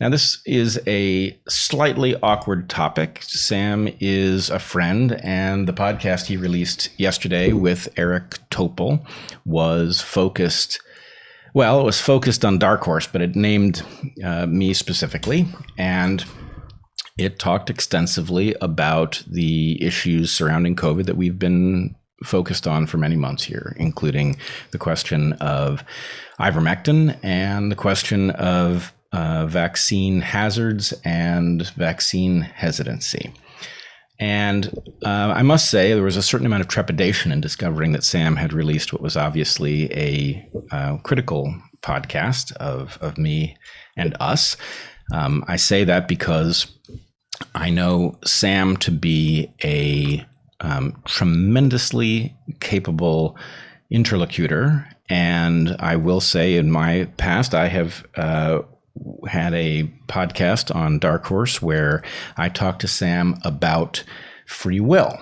Now, this is a slightly awkward topic. Sam is a friend, and the podcast he released yesterday with Eric Topol was focused, well, it was focused on DarkHorse, but it named me specifically, and it talked extensively about the issues surrounding COVID that we've been focused on for many months here, including the question of ivermectin and the question of vaccine hazards and vaccine hesitancy. And I must say there was a certain amount of trepidation in discovering that Sam had released what was obviously a critical podcast of me and us. I say that because I know Sam to be a tremendously capable interlocutor. And I will say in my past, I have had a podcast on DarkHorse where I talked to Sam about free will,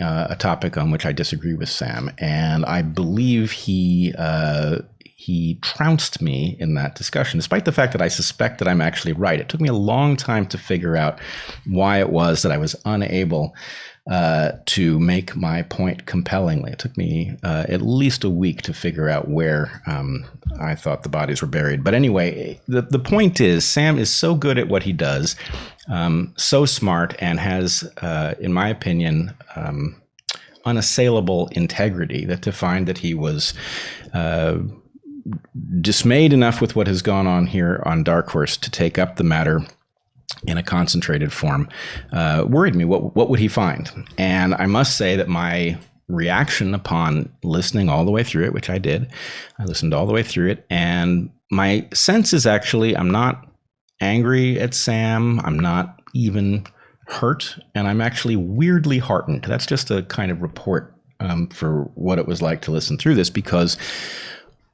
a topic on which I disagree with Sam. And I believe he trounced me in that discussion, despite the fact that I suspect that I'm actually right. It took me a long time to figure out why it was that I was unable to make my point compellingly. It took me at least a week to figure out where I thought the bodies were buried. But anyway, the point is, Sam is so good at what he does, so smart, and has, in my opinion, unassailable integrity, that to find that he was dismayed enough with what has gone on here on DarkHorse to take up the matter in a concentrated form worried me. What would he find? And I must say that my reaction upon listening all the way through it, which I did, I listened all the way through it, and my sense is actually I'm not angry at Sam. I'm not even hurt, and I'm actually weirdly heartened. That's just a kind of report for what it was like to listen through this, because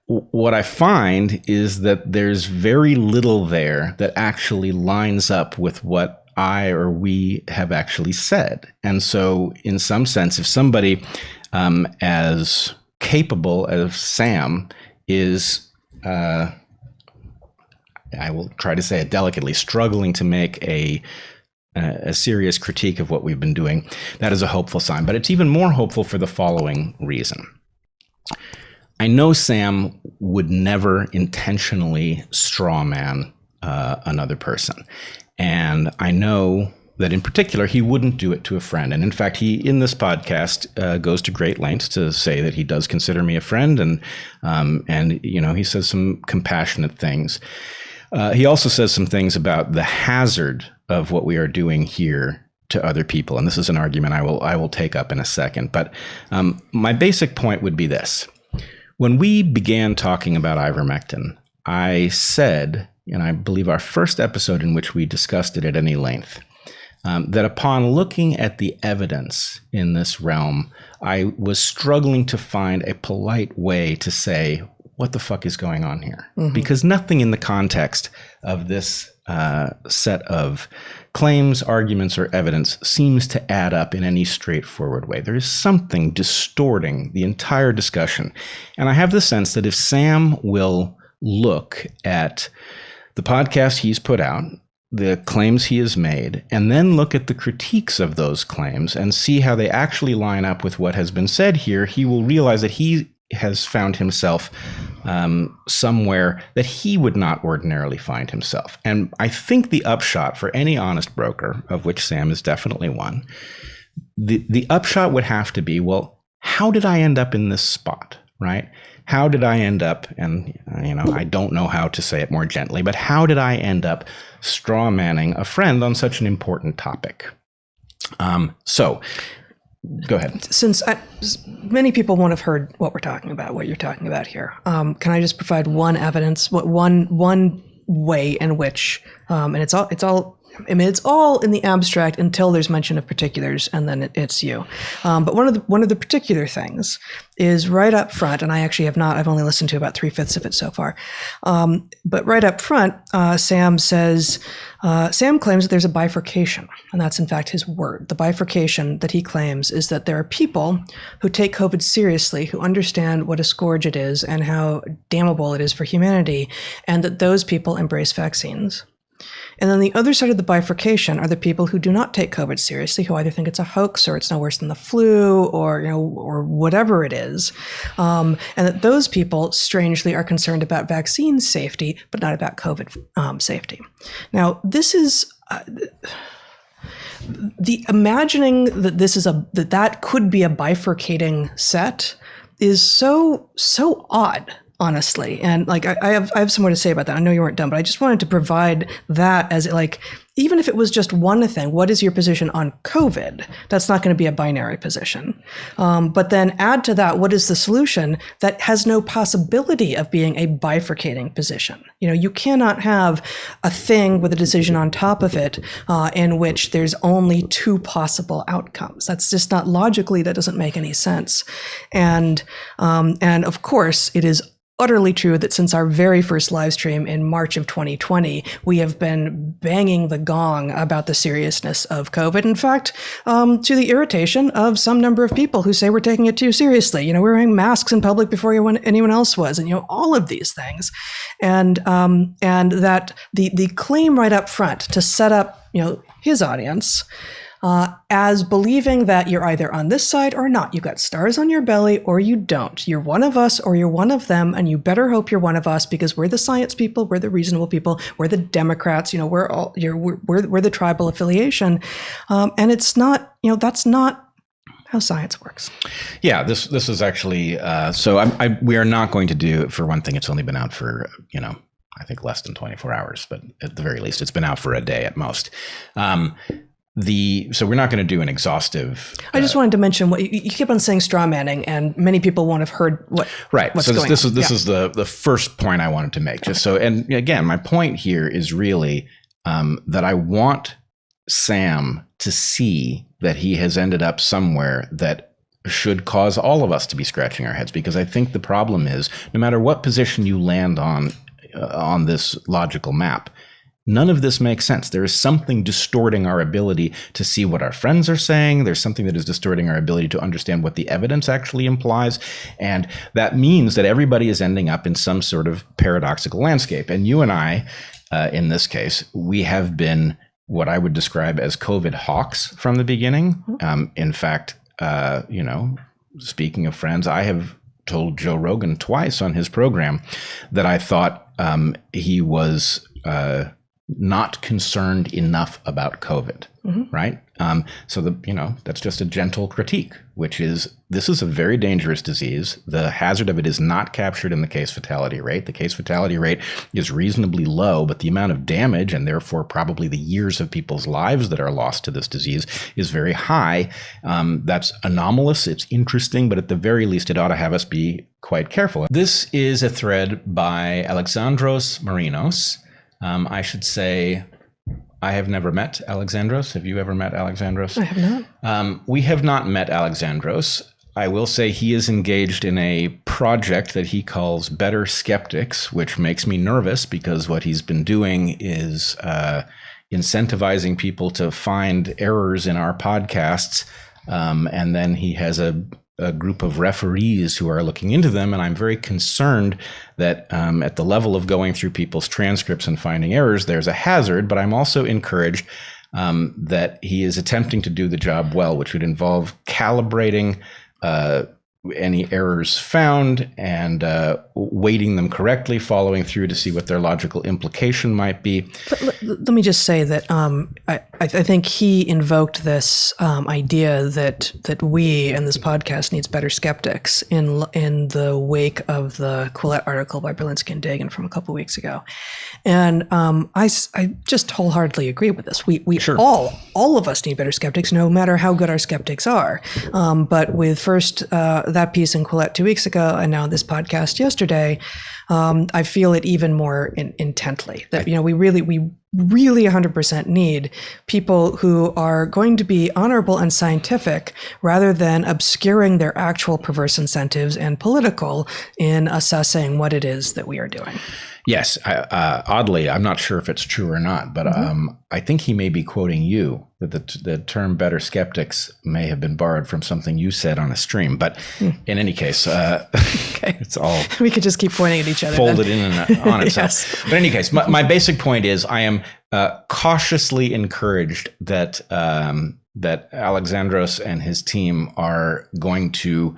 what I find is that there's very little there that actually lines up with what I or we have actually said. And so in some sense, if somebody as capable as Sam is, I will try to say it delicately, struggling to make a serious critique of what we've been doing, that is a hopeful sign. But it's even more hopeful for the following reason. I know Sam would never intentionally strawman another person. And I know that in particular, he wouldn't do it to a friend. And in fact, he, in this podcast, goes to great lengths to say that he does consider me a friend. And you know, he says some compassionate things. He also says some things about the hazard of what we are doing here to other people. And this is an argument I will take up in a second. But my basic point would be this. When we began talking about ivermectin, I said, and I believe our first episode in which we discussed it at any length, that upon looking at the evidence in this realm, I was struggling to find a polite way to say, what the fuck is going on here? Mm-hmm. Because nothing in the context of this set of claims, arguments, or evidence seems to add up in any straightforward way. There is something distorting the entire discussion. And I have the sense that if Sam will look at the podcast he's put out, the claims he has made, and then look at the critiques of those claims and see how they actually line up with what has been said here, he will realize that he has found himself somewhere that he would not ordinarily find himself. And I think the upshot for any honest broker, of which Sam is definitely one, the upshot would have to be, well, how did I end up in this spot, right? How did I end up, and you know, I don't know how to say it more gently, but how did I end up straw manning a friend on such an important topic? So go ahead. Since many people won't have heard what we're talking about, what you're talking about here, can I just provide one way in which, and it's all. I mean, it's all in the abstract until there's mention of particulars, and then it's you. But one of the particular things is right up front, and I actually have not. I've only listened to about 3/5 of it so far. But right up front, Sam claims that there's a bifurcation, and that's in fact his word. The bifurcation that he claims is that there are people who take COVID seriously, who understand what a scourge it is and how damnable it is for humanity, and that those people embrace vaccines. And then the other side of the bifurcation are the people who do not take COVID seriously, who either think it's a hoax or it's no worse than the flu or, or whatever it is. And that those people, strangely, are concerned about vaccine safety, but not about COVID safety. Now, this is... the imagining that that could be a bifurcating set is so odd, honestly. And like I have some more to say about that. I know you weren't done, but I just wanted to provide that as like, even if it was just one thing, what is your position on COVID? That's not going to be a binary position. But then add to that, what is the solution that has no possibility of being a bifurcating position? You cannot have a thing with a decision on top of it in which there's only two possible outcomes. That's just not logically, that doesn't make any sense. And of course, it is utterly true that since our very first live stream in March of 2020, we have been banging the gong about the seriousness of COVID. In fact, to the irritation of some number of people who say we're taking it too seriously. We're wearing masks in public before anyone else was, and all of these things, and that the claim right up front to set up his audience as believing that you're either on this side or not. You've got stars on your belly or you don't. You're one of us or you're one of them, and you better hope you're one of us because we're the science people, we're the reasonable people, we're the Democrats. We're the tribal affiliation, and it's not. That's not how science works. Yeah, this is actually we are not going to do. For one thing, it's only been out for I think less than 24 hours, but at the very least, it's been out for a day at most. So we're not going to do an exhaustive. I just wanted to mention what you keep on saying, straw manning, and many people won't have heard what. Right. What's going on. This is the first point I wanted to make. Just so, and again, my point here is really that I want Sam to see that he has ended up somewhere that should cause all of us to be scratching our heads, because I think the problem is no matter what position you land on this logical map, none of this makes sense. There is something distorting our ability to see what our friends are saying. There's something that is distorting our ability to understand what the evidence actually implies. And that means that everybody is ending up in some sort of paradoxical landscape. And you and I, in this case, we have been what I would describe as COVID hawks from the beginning. In fact, speaking of friends, I have told Joe Rogan twice on his program that I thought he was not concerned enough about COVID, right? So that's just a gentle critique, which is this is a very dangerous disease. The hazard of it is not captured in the case fatality rate. The case fatality rate is reasonably low, but the amount of damage and therefore probably the years of people's lives that are lost to this disease is very high. That's anomalous. It's interesting, but at the very least, it ought to have us be quite careful. This is a thread by Alexandros Marinos. I should say I have never met Alexandros. Have you ever met Alexandros? I have not. We have not met Alexandros. I will say he is engaged in a project that he calls Better Skeptics, which makes me nervous because what he's been doing is incentivizing people to find errors in our podcasts. And then he has a group of referees who are looking into them. And I'm very concerned that at the level of going through people's transcripts and finding errors, there's a hazard. But I'm also encouraged that he is attempting to do the job well, which would involve calibrating any errors found and weighting them correctly, following through to see what their logical implication might be. But let me just say that I think he invoked this idea that we and this podcast needs better skeptics in the wake of the Quillette article by Berlinski and Dagan from a couple of weeks ago, and I just wholeheartedly agree with this. We sure. all of us need better skeptics, no matter how good our skeptics are. But with first that piece in Quillette 2 weeks ago, and now this podcast yesterday, I feel it even more intently. That we really 100% need people who are going to be honorable and scientific rather than obscuring their actual perverse incentives and political in assessing what it is that we are doing. Yes. Oddly, I'm not sure if it's true or not, but I think he may be quoting you, that the term better skeptics may have been borrowed from something you said on a stream. But in any case, okay. It's all... We could just keep pointing at each other. Folded in and on itself. Yes. But in any case, my basic point is I am cautiously encouraged that that Alexandros and his team are going to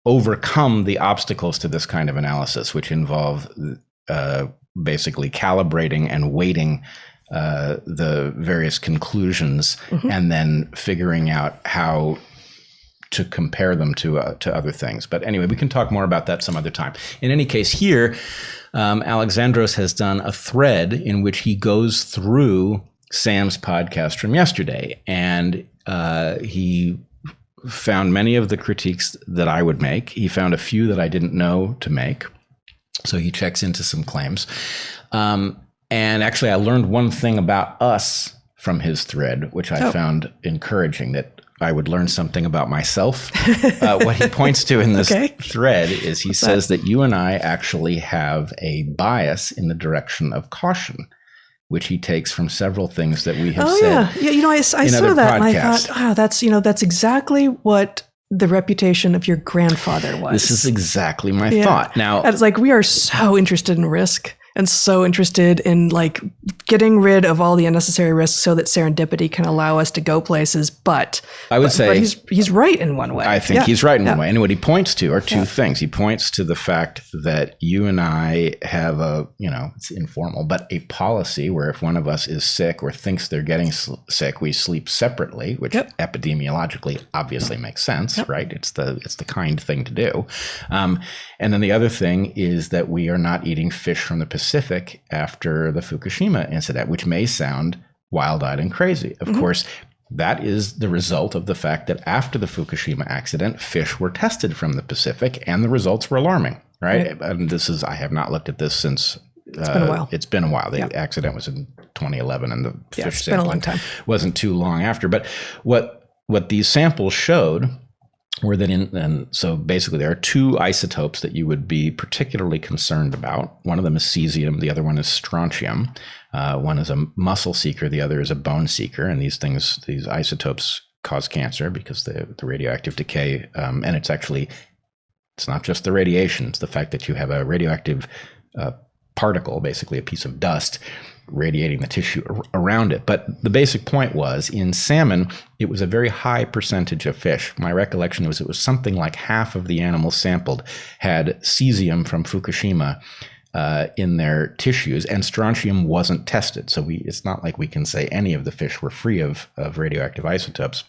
overcome the obstacles to this kind of analysis, which involve basically calibrating and weighting the various conclusions, and then figuring out how to compare them to other things. But anyway, we can talk more about that some other time. In any case, here, Alexandros has done a thread in which he goes through Sam's podcast from yesterday, and he found many of the critiques that I would make. He found a few that I didn't know to make. So he checks into some claims. And actually, I learned one thing about us from his thread, which I found encouraging, that I would learn something about myself. What he points to in this thread is he says that you and I actually have a bias in the direction of caution, which he takes from several things that we have said. Yeah. You know, I saw that and I thought, that's exactly what the reputation of your grandfather was. This is exactly my thought. Now, it's like, we are so interested in risk and so interested in like getting rid of all the unnecessary risks so that serendipity can allow us to go places. But I would say he's right in one way. I think he's right in one way. And what he points to are two things. He points to the fact that you and I have it's informal, but a policy where if one of us is sick or thinks they're getting sick, we sleep separately, which epidemiologically obviously makes sense, right? It's the kind thing to do. And then the other thing is that we are not eating fish from the Pacific after the Fukushima incident, which may sound wild-eyed and crazy. Of course, that is the result of the fact that after the Fukushima accident, fish were tested from the Pacific and the results were alarming, right? And I have not looked at this since it's been a while. It's been a while. The accident was in 2011 and the fish been a long time. Wasn't too long after. But what these samples showed were that so basically there are two isotopes that you would be particularly concerned about. One of them is cesium, the other one is strontium. One is a muscle seeker, the other is a bone seeker. And these isotopes cause cancer because the radioactive decay, and it's not just the radiation, it's the fact that you have a radioactive particle, basically a piece of dust, radiating the tissue around it. But the basic point was, in salmon, it was a very high percentage of fish. My recollection was it was something like half of the animals sampled had cesium from Fukushima in their tissues, and strontium wasn't tested. So it's not like we can say any of the fish were free of radioactive isotopes.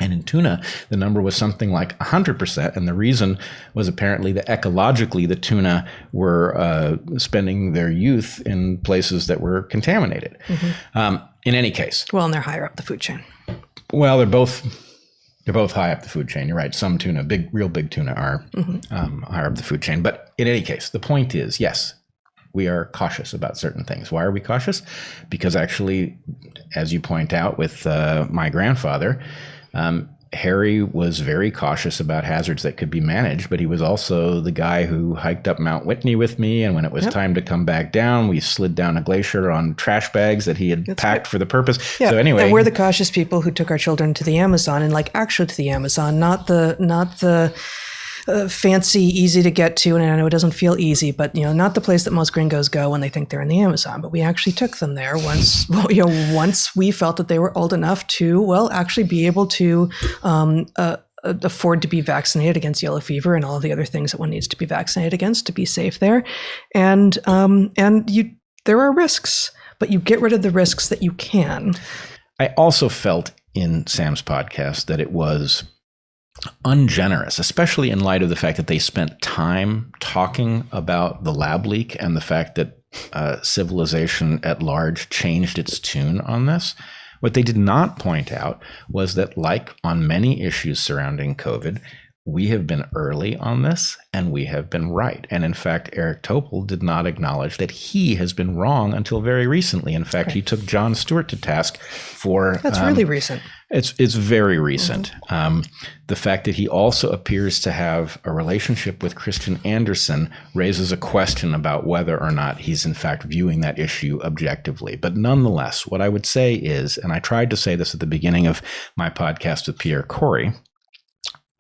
And in tuna, the number was something like 100%. And the reason was apparently that ecologically, the tuna were spending their youth in places that were contaminated. In any case. Well, and they're higher up the food chain. Well, they're both high up the food chain. You're right. Some tuna, real big tuna, are higher up the food chain. But in any case, the point is, yes, we are cautious about certain things. Why are we cautious? Because actually, as you point out with my grandfather, Harry was very cautious about hazards that could be managed, but he was also the guy who hiked up Mount Whitney with me. And when it was time to come back down, we slid down a glacier on trash bags that he had packed for the purpose. Yeah. So anyway, and we're the cautious people who took our children to the Amazon, and actually to the Amazon, not the fancy, easy to get to, and I know it doesn't feel easy, but not the place that most gringos go when they think they're in the Amazon. But we actually took them there once we felt that they were old enough to actually be able to afford to be vaccinated against yellow fever and all of the other things that one needs to be vaccinated against to be safe there. And there are risks, but you get rid of the risks that you can. I also felt in Sam's podcast that it was ungenerous, especially in light of the fact that they spent time talking about the lab leak and the fact that civilization at large changed its tune on this. What they did not point out was that, like on many issues surrounding COVID, we have been early on this and we have been right. And in fact, Eric Topol did not acknowledge that he has been wrong until very recently. In fact, he took Jon Stewart to task for... That's really recent. It's very recent. The fact that he also appears to have a relationship with Christian Anderson raises a question about whether or not he's in fact viewing that issue objectively. But nonetheless, what I would say is, and I tried to say this at the beginning of my podcast with Pierre Corey,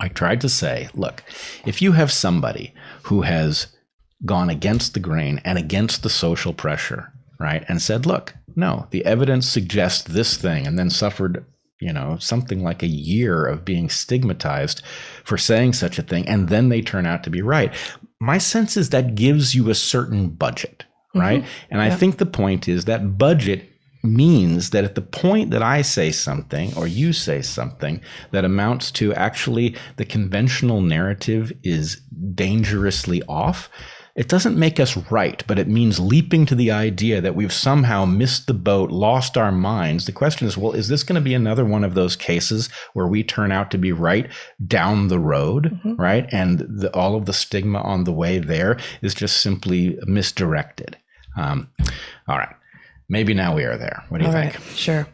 I tried to say, look, if you have somebody who has gone against the grain and against the social pressure right, and said, look, no, the evidence suggests this thing, and then suffered, something like a year of being stigmatized for saying such a thing, and then they turn out to be right. My sense is that gives you a certain budget, right? Mm-hmm. And I think the point is that budget means that at the point that I say something or you say something that amounts to actually the conventional narrative is dangerously off, it doesn't make us right, but it means leaping to the idea that we've somehow missed the boat, lost our minds. The question is, well, is this going to be another one of those cases where we turn out to be right down the road, right? And all of the stigma on the way there is just simply misdirected. All right. Maybe now we are there. What do you think? All right, sure.